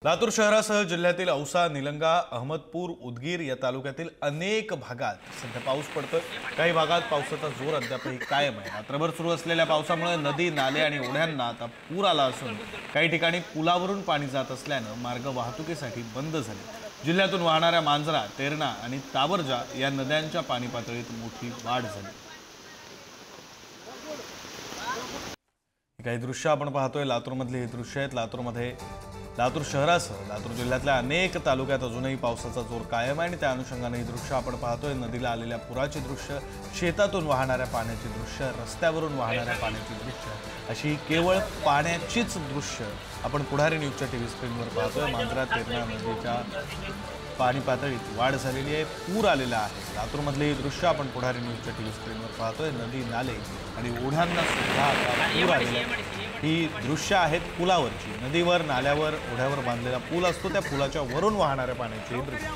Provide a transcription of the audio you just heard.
लातूर शहरासह जिल्ह्यातील औसा, निलंगा, अहमदपूर, उदगीर या तालुक्यातील अनेक भागात सध्या पाऊस पडतोय। काही भागात पावसाचा जोर अद्यापही कायम आहे। रात्रभर सुरू असलेल्या पावसामुळे नदी, नाले आणि ओढ्यांना आता पूर आला असून काही ठिकाणी पुलावरून पाणी जात असल्याने मार्ग वाहतुकीसाठी बंद झाले। जिल्ह्यातून वाहणाऱ्या मांजरा, तेरणा आणि ताबरजा या नद्यांच्या पाणी पातळीत मोठी वाढ झाली। काही दृश्य आपण पाहतोय लातूरमधली ही दृश्य आहेत। लातूर शहरासह लातूर जिल्ह्यातल्या अनेक तालुक्यात अजूनही पावसाचा जोर कायम आहे आणि त्या अनुषंगाने ही दृश्य आपण पाहतोय। नदीला आलेल्या पुराची दृश्य, शेतातून वाहणाऱ्या पाण्याची दृश्य, रस्त्यावरून वाहणाऱ्या पाण्याची दृश्य, अशी केवळ पाण्याचीच दृश्य आपण पुढारी न्यूजच्या टीव्ही स्क्रीनवर पाहतोय। मांजरा, तेरणा नदीच्या पाणी पातळीत वाढ झालेली आहे, पूर आलेला आहे। लातूरमधले हे दृश्य आपण पुढारी न्यूजच्या टीव्ही स्क्रीनवर पाहतोय। नदी, नाले आणि ओढ्यांना सुद्धा आता पूर आलेला आहे। ही दृश्य आहेत पुलावरची। नदीवर, नाल्यावर, ओढ्यावर बांधलेला पूल असतो, त्या पुलाच्या वरून वाहणाऱ्या पाण्याची दृश्य।